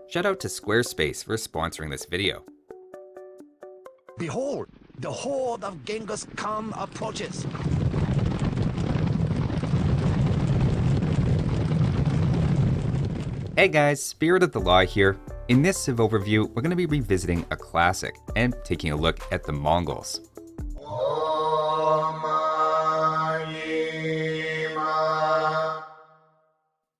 Shout out to Squarespace for sponsoring this video. Behold, the horde of Genghis Khan approaches. Hey guys, Spirit of the Law here. In this Civ overview, we're going to be revisiting a classic and taking a look at the Mongols.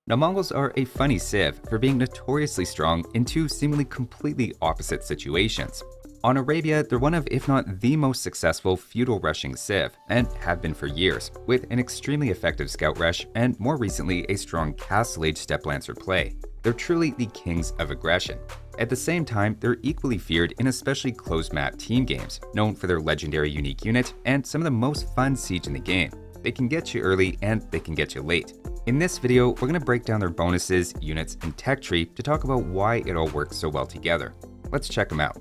Now, Mongols are a funny civ for being notoriously strong in two seemingly completely opposite situations. On Arabia, they're one of, if not the most successful feudal rushing civ, and have been for years, with an extremely effective scout rush and more recently a strong Castle Age steppe lancer play. They're truly the kings of aggression. At the same time, they're equally feared in especially closed map team games, known for their legendary unique unit and some of the most fun siege in the game. They can get you early and they can get you late. In this video, we're going to break down their bonuses, units, and tech tree to talk about why it all works so well together. Let's check them out.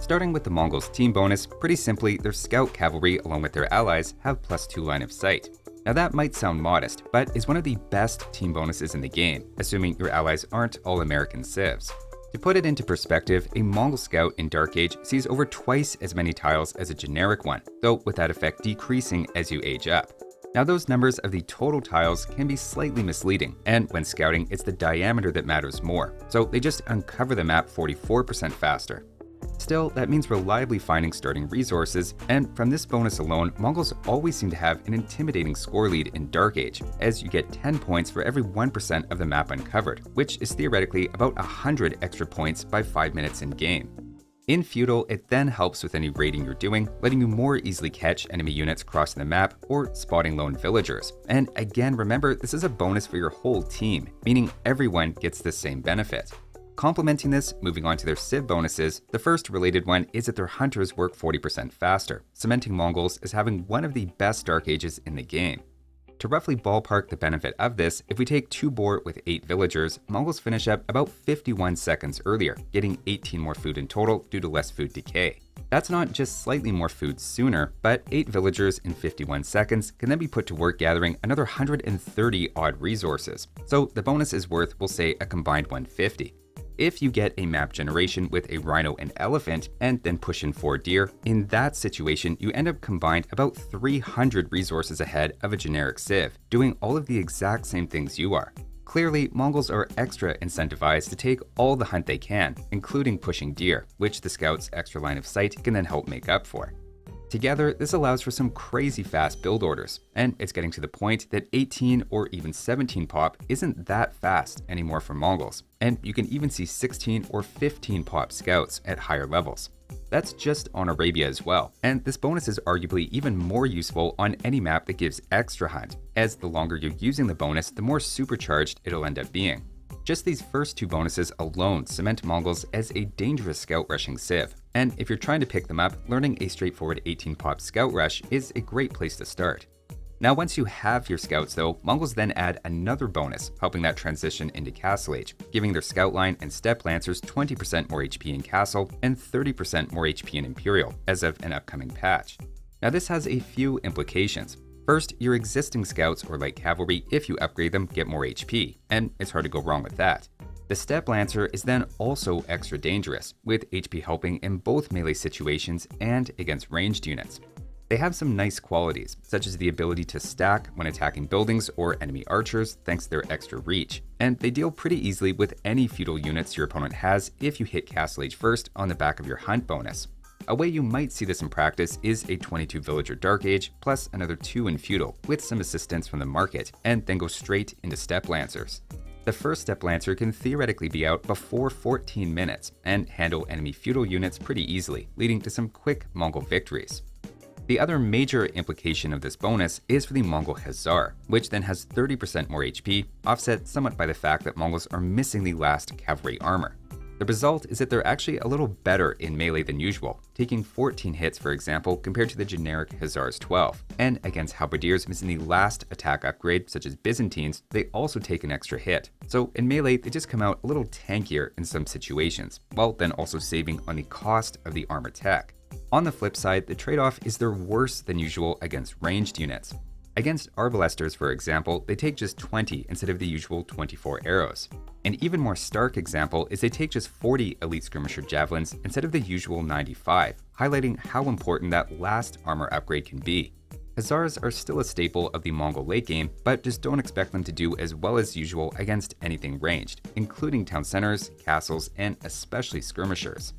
Starting with the Mongols' team bonus, pretty simply, their scout cavalry along with their allies have +2 line of sight. Now that might sound modest, but is one of the best team bonuses in the game, assuming your allies aren't all American civs. To put it into perspective, a Mongol scout in Dark Age sees over twice as many tiles as a generic one, though with that effect decreasing as you age up. Now those numbers of the total tiles can be slightly misleading, and when scouting, it's the diameter that matters more, so they just uncover the map 44% faster. Still, that means reliably finding starting resources, and from this bonus alone, Mongols always seem to have an intimidating score lead in Dark Age, as you get 10 points for every 1% of the map uncovered, which is theoretically about 100 extra points by 5 minutes in game. In Feudal, it then helps with any raiding you're doing, letting you more easily catch enemy units crossing the map or spotting lone villagers. And again, remember, this is a bonus for your whole team, meaning everyone gets the same benefit. Complementing this, moving on to their civ bonuses, the first related one is that their hunters work 40% faster, cementing Mongols as having one of the best Dark Ages in the game. To roughly ballpark the benefit of this, if we take 2 boar with 8 villagers, Mongols finish up about 51 seconds earlier, getting 18 more food in total due to less food decay. That's not just slightly more food sooner, but 8 villagers in 51 seconds can then be put to work gathering another 130 odd resources, so the bonus is worth, we'll say, a combined 150. If you get a map generation with a rhino and elephant and then push in 4 deer, in that situation you end up combined about 300 resources ahead of a generic civ, doing all of the exact same things you are. Clearly, Mongols are extra incentivized to take all the hunt they can, including pushing deer, which the scout's extra line of sight can then help make up for. Together, this allows for some crazy fast build orders, and it's getting to the point that 18 or even 17 pop isn't that fast anymore for Mongols, and you can even see 16 or 15 pop scouts at higher levels. That's just on Arabia as well, and this bonus is arguably even more useful on any map that gives extra hunt, as the longer you're using the bonus, the more supercharged it'll end up being. Just these first 2 bonuses alone cement Mongols as a dangerous scout rushing civ, and if you're trying to pick them up, learning a straightforward 18 pop scout rush is a great place to start. Now once you have your scouts though, Mongols then add another bonus, helping that transition into Castle Age, giving their scout line and steppe lancers 20% more HP in Castle and 30% more HP in Imperial, as of an upcoming patch. Now this has a few implications. First, your existing scouts or light cavalry, if you upgrade them, get more HP, and it's hard to go wrong with that. The steppe lancer is then also extra dangerous, with HP helping in both melee situations and against ranged units. They have some nice qualities, such as the ability to stack when attacking buildings or enemy archers thanks to their extra reach, and they deal pretty easily with any feudal units your opponent has if you hit Castle Age first on the back of your hunt bonus. A way you might see this in practice is a 22 villager Dark Age plus another 2 in Feudal with some assistance from the market, and then go straight into Steppe Lancers. The first Steppe Lancer can theoretically be out before 14 minutes and handle enemy feudal units pretty easily, leading to some quick Mongol victories. The other major implication of this bonus is for the Mongol Hussar, which then has 30% more HP, offset somewhat by the fact that Mongols are missing the last cavalry armor. The result is that they're actually a little better in melee than usual, taking 14 hits for example compared to the generic Hussars 12. And against halberdiers missing the last attack upgrade such as Byzantines, they also take an extra hit. So in melee they just come out a little tankier in some situations, while then also saving on the cost of the armor tech. On the flip side, the trade-off is they're worse than usual against ranged units. Against Arbalesters, for example, they take just 20 instead of the usual 24 arrows. An even more stark example is they take just 40 elite skirmisher javelins instead of the usual 95, highlighting how important that last armor upgrade can be. Hussars are still a staple of the Mongol late game, but just don't expect them to do as well as usual against anything ranged, including town centers, castles, and especially skirmishers.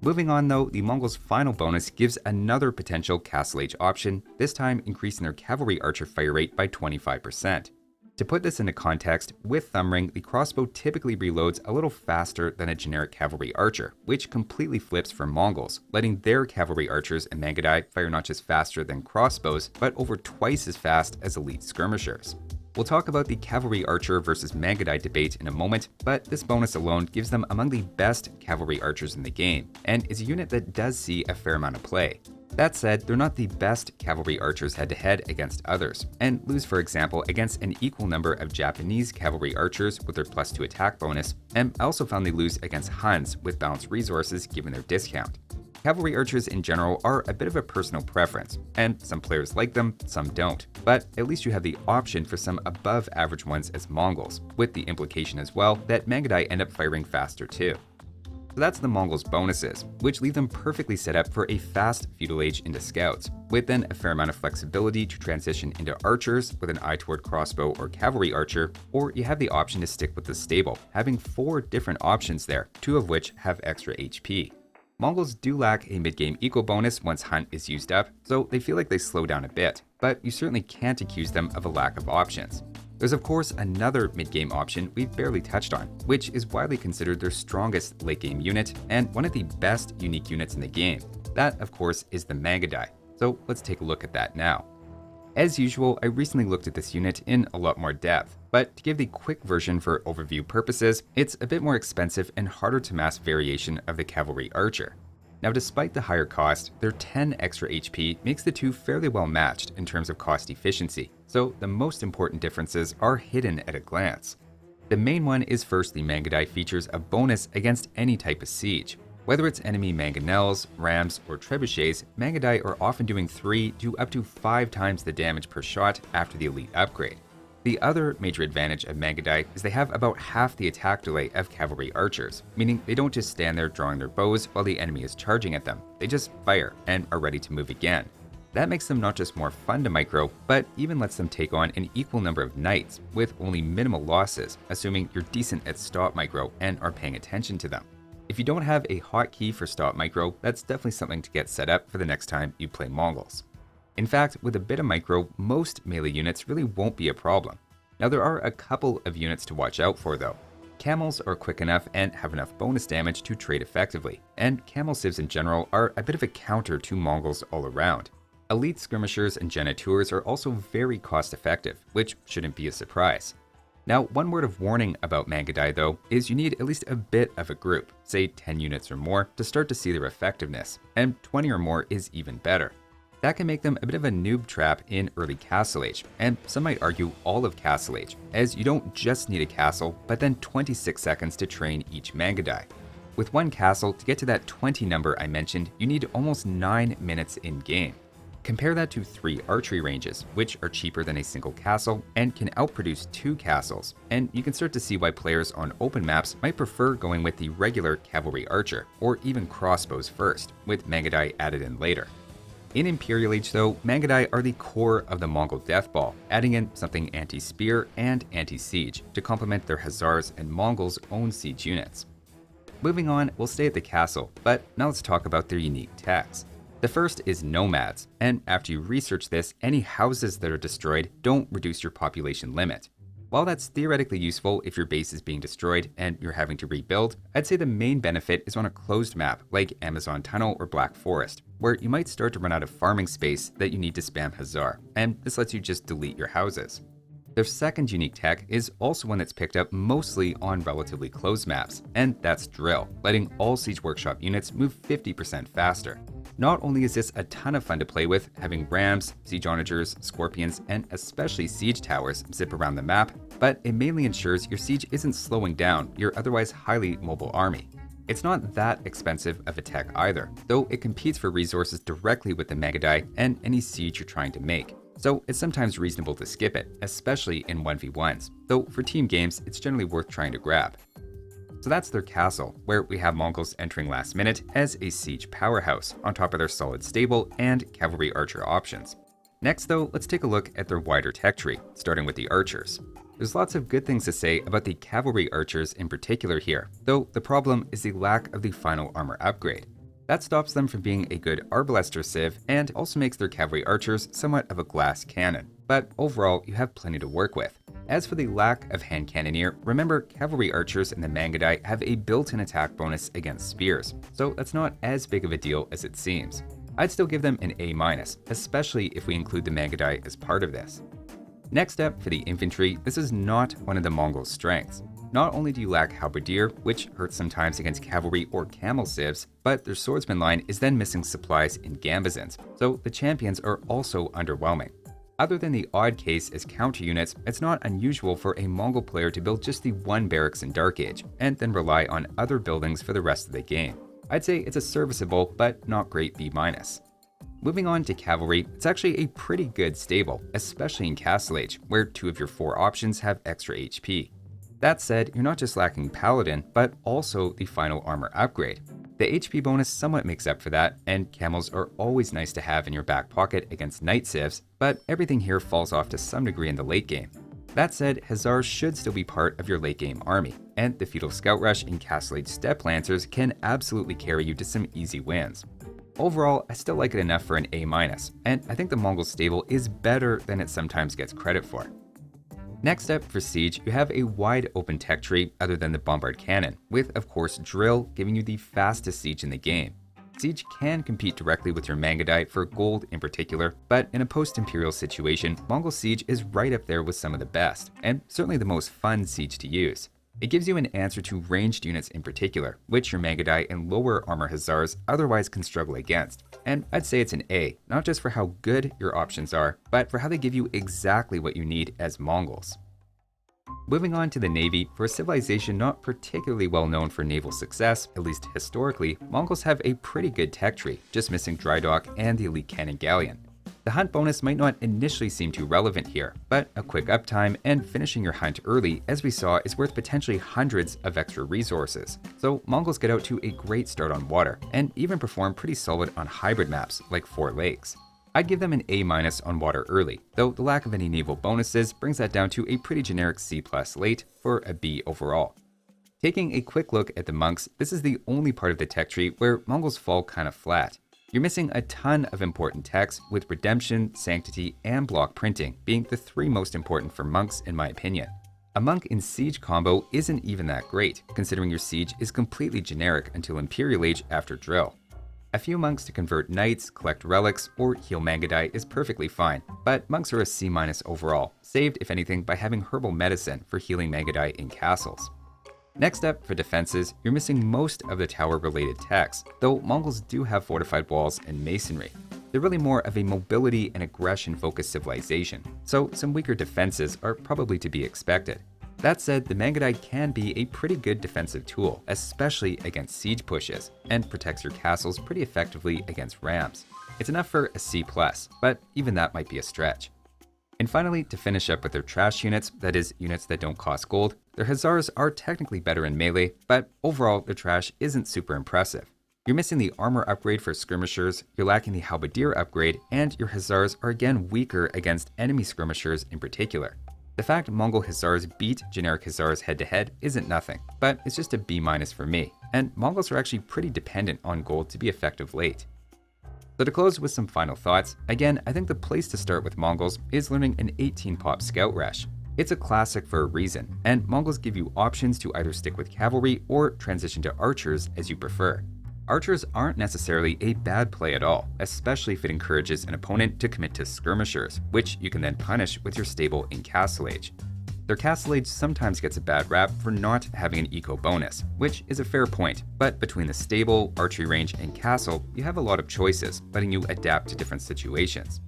Moving on though, the Mongols' final bonus gives another potential Castle Age option, this time increasing their cavalry archer fire rate by 25%. To put this into context, with Thumbring, the crossbow typically reloads a little faster than a generic cavalry archer, which completely flips for Mongols, letting their cavalry archers and Mangudai fire not just faster than crossbows, but over twice as fast as elite skirmishers. We'll talk about the cavalry archer versus Mangudai debate in a moment, but this bonus alone gives them among the best cavalry archers in the game, and is a unit that does see a fair amount of play. That said, they're not the best cavalry archers head-to-head against others, and lose for example against an equal number of Japanese cavalry archers with their +2 attack bonus, and I also found they lose against Huns with balanced resources given their discount. Cavalry archers in general are a bit of a personal preference, and some players like them, some don't, but at least you have the option for some above average ones as Mongols, with the implication as well that Mangudai end up firing faster too. So that's the Mongols' bonuses, which leave them perfectly set up for a fast feudal age into scouts, with then a fair amount of flexibility to transition into archers with an eye toward crossbow or cavalry archer, or you have the option to stick with the stable, having 4 different options there, 2 of which have extra HP. Mongols do lack a mid-game eco bonus once Hunt is used up, so they feel like they slow down a bit, but you certainly can't accuse them of a lack of options. There's of course another mid-game option we've barely touched on, which is widely considered their strongest late-game unit and one of the best unique units in the game. That of course is the Mangudai, so let's take a look at that now. As usual, I recently looked at this unit in a lot more depth, but to give the quick version for overview purposes, it's a bit more expensive and harder to mass variation of the cavalry archer. Now despite the higher cost, their 10 extra HP makes the two fairly well matched in terms of cost efficiency, so the most important differences are hidden at a glance. The main one is first the Mangudai features a bonus against any type of siege. Whether it's enemy mangonels, rams, or trebuchets, Mangudai are often doing 3 to up to 5 times the damage per shot after the elite upgrade. The other major advantage of Mangudai is they have about half the attack delay of cavalry archers, meaning they don't just stand there drawing their bows while the enemy is charging at them, they just fire and are ready to move again. That makes them not just more fun to micro, but even lets them take on an equal number of knights with only minimal losses, assuming you're decent at stop micro and are paying attention to them. If you don't have a hotkey for stop micro, that's definitely something to get set up for the next time you play Mongols. In fact, with a bit of micro, most melee units really won't be a problem. Now there are a couple of units to watch out for though. Camels are quick enough and have enough bonus damage to trade effectively, and camel civs in general are a bit of a counter to Mongols all around. Elite skirmishers and genitours are also very cost effective, which shouldn't be a surprise. Now, one word of warning about Mangudai though is you need at least a bit of a group, say 10 units or more, to start to see their effectiveness, and 20 or more is even better. That can make them a bit of a noob trap in early Castle Age, and some might argue all of Castle Age, as you don't just need a castle, but then 26 seconds to train each Mangudai. With one castle, to get to that 20 number I mentioned, you need almost 9 minutes in game. Compare that to 3 archery ranges, which are cheaper than a single castle and can outproduce 2 castles, and you can start to see why players on open maps might prefer going with the regular cavalry archer, or even crossbows first, with Mangudai added in later. In Imperial Age though, Mangudai are the core of the Mongol death ball, adding in something anti-spear and anti-siege to complement their Hussars and Mongols' own siege units. Moving on, we'll stay at the castle, but now let's talk about their unique techs. The first is nomads, and after you research this, any houses that are destroyed don't reduce your population limit. While that's theoretically useful if your base is being destroyed and you're having to rebuild, I'd say the main benefit is on a closed map like Amazon Tunnel or Black Forest, where you might start to run out of farming space that you need to spam Hussar, and this lets you just delete your houses. Their second unique tech is also one that's picked up mostly on relatively closed maps, and that's Drill, letting all Siege Workshop units move 50% faster. Not only is this a ton of fun to play with, having rams, siege onagers, scorpions, and especially siege towers zip around the map, but it mainly ensures your siege isn't slowing down your otherwise highly mobile army. It's not that expensive of a tech either, though it competes for resources directly with the Mangudai and any siege you're trying to make. So it's sometimes reasonable to skip it, especially in 1v1s, though for team games it's generally worth trying to grab. So that's their castle, where we have Mongols entering last minute as a siege powerhouse, on top of their solid stable and cavalry archer options. Next though, let's take a look at their wider tech tree, starting with the archers. There's lots of good things to say about the cavalry archers in particular here, though the problem is the lack of the final armor upgrade. That stops them from being a good arbalester civ and also makes their cavalry archers somewhat of a glass cannon, but overall you have plenty to work with. As for the lack of hand cannoneer, remember cavalry archers in the Mangudai have a built-in attack bonus against spears, so that's not as big of a deal as it seems. I'd still give them an A-, especially if we include the Mangudai as part of this. Next up, for the infantry, this is not one of the Mongols' strengths. Not only do you lack halberdier, which hurts sometimes against cavalry or camel civs, but their swordsman line is then missing supplies in gambazins, so the champions are also underwhelming. Other than the odd case as counter units, it's not unusual for a Mongol player to build just the one barracks in Dark Age, and then rely on other buildings for the rest of the game. I'd say it's a serviceable but not great B-. Moving on to cavalry, it's actually a pretty good stable, especially in Castle Age, where 2 of your 4 options have extra HP. That said, you're not just lacking Paladin, but also the final armor upgrade. The HP bonus somewhat makes up for that, and camels are always nice to have in your back pocket against knight civs, but everything here falls off to some degree in the late game. That said, Hussars should still be part of your late game army, and the Feudal Scout Rush in Castle Age Steppe Lancers can absolutely carry you to some easy wins. Overall, I still like it enough for an A-, and I think the Mongol stable is better than it sometimes gets credit for. Next up, for siege, you have a wide open tech tree other than the bombard cannon, with of course Drill giving you the fastest siege in the game. Siege can compete directly with your Mangudai for gold in particular, but in a post-imperial situation, Mongol siege is right up there with some of the best, and certainly the most fun siege to use. It gives you an answer to ranged units in particular, which your Mangudai and lower armor Hussars otherwise can struggle against. And I'd say it's an A, not just for how good your options are, but for how they give you exactly what you need as Mongols. Moving on to the Navy, for a civilization not particularly well known for naval success, at least historically, Mongols have a pretty good tech tree, just missing Dry Dock and the elite cannon galleon. The hunt bonus might not initially seem too relevant here, but a quick uptime and finishing your hunt early, as we saw, is worth potentially hundreds of extra resources. So Mongols get out to a great start on water, and even perform pretty solid on hybrid maps like 4 Lakes. I'd give them an A- on water early, though the lack of any naval bonuses brings that down to a pretty generic C+ late for a B overall. Taking a quick look at the monks, this is the only part of the tech tree where Mongols fall kind of flat. You're missing a ton of important techs, with Redemption, Sanctity, and Block Printing being the 3 most important for monks in my opinion. A monk in siege combo isn't even that great, considering your siege is completely generic until Imperial Age after Drill. A few monks to convert knights, collect relics, or heal Mangudai is perfectly fine, but monks are a C- overall, saved if anything by having herbal medicine for healing Mangudai in castles. Next up, for defenses, you're missing most of the tower-related techs, though Mongols do have fortified walls and masonry. They're really more of a mobility and aggression-focused civilization, so some weaker defenses are probably to be expected. That said, the Mangudai can be a pretty good defensive tool, especially against siege pushes, and protects your castles pretty effectively against rams. It's enough for a C+, but even that might be a stretch. And finally, to finish up with their trash units, that is, units that don't cost gold, their Hussars are technically better in melee, but overall their trash isn't super impressive. You're missing the armor upgrade for skirmishers, you're lacking the halberdier upgrade, and your Hussars are again weaker against enemy skirmishers in particular. The fact Mongol Hussars beat generic Hussars head-to-head isn't nothing, but it's just a B- for me, and Mongols are actually pretty dependent on gold to be effective late. So to close with some final thoughts, again, I think the place to start with Mongols is learning an 18-pop Scout Rush. It's a classic for a reason, and Mongols give you options to either stick with cavalry or transition to archers as you prefer. Archers aren't necessarily a bad play at all, especially if it encourages an opponent to commit to skirmishers, which you can then punish with your stable in Castle Age. Their Castle Age sometimes gets a bad rap for not having an eco bonus, which is a fair point, but between the stable, archery range, and castle, you have a lot of choices, letting you adapt to different situations.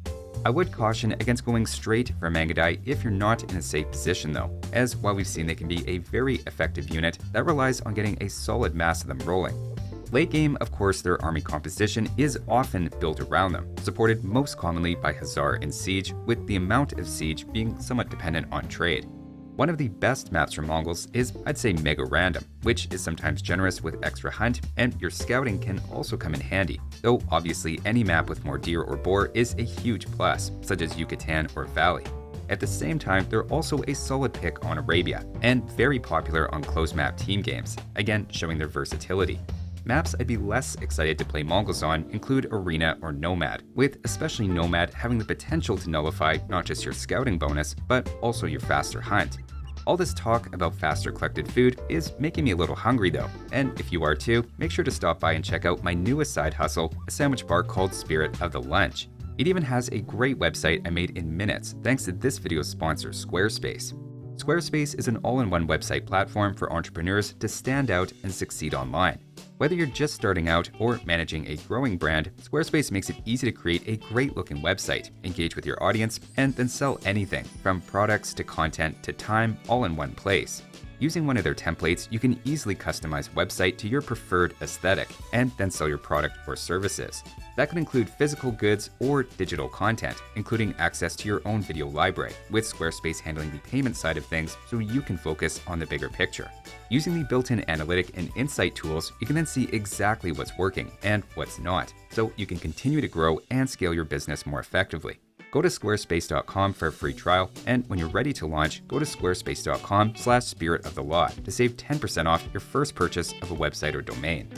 I would caution against going straight for Mangudai if you're not in a safe position though, as while we've seen they can be a very effective unit that relies on getting a solid mass of them rolling. Late game, of course, their army composition is often built around them, supported most commonly by Hussar and Siege, with the amount of Siege being somewhat dependent on trade. One of the best maps for Mongols is, I'd say, Mega Random, which is sometimes generous with extra hunt, and your scouting can also come in handy, though obviously any map with more deer or boar is a huge plus, such as Yucatan or Valley. At the same time, they're also a solid pick on Arabia, and very popular on closed map team games, again showing their versatility. Maps I'd be less excited to play Mongols on include Arena or Nomad, with especially Nomad having the potential to nullify not just your scouting bonus, but also your faster hunt. All this talk about faster collected food is making me a little hungry though, and if you are too, make sure to stop by and check out my newest side hustle, a sandwich bar called Spirit of the Lunch. It even has a great website I made in minutes thanks to this video's sponsor, Squarespace. Squarespace is an all-in-one website platform for entrepreneurs to stand out and succeed online. Whether you're just starting out or managing a growing brand, Squarespace makes it easy to create a great-looking website, engage with your audience, and then sell anything from products to content to time all in one place. Using one of their templates, you can easily customize a website to your preferred aesthetic and then sell your product or services. That could include physical goods or digital content, including access to your own video library, with Squarespace handling the payment side of things so you can focus on the bigger picture. Using the built-in analytic and insight tools, you can then see exactly what's working and what's not, so you can continue to grow and scale your business more effectively. Go to squarespace.com for a free trial, and when you're ready to launch, go to squarespace.com/spiritofthelaw to save 10% off your first purchase of a website or domain.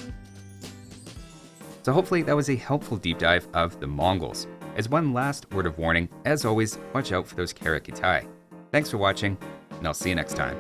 So hopefully that was a helpful deep dive of the Mongols. As one last word of warning, as always, watch out for those Karakitai. Thanks for watching, and I'll see you next time.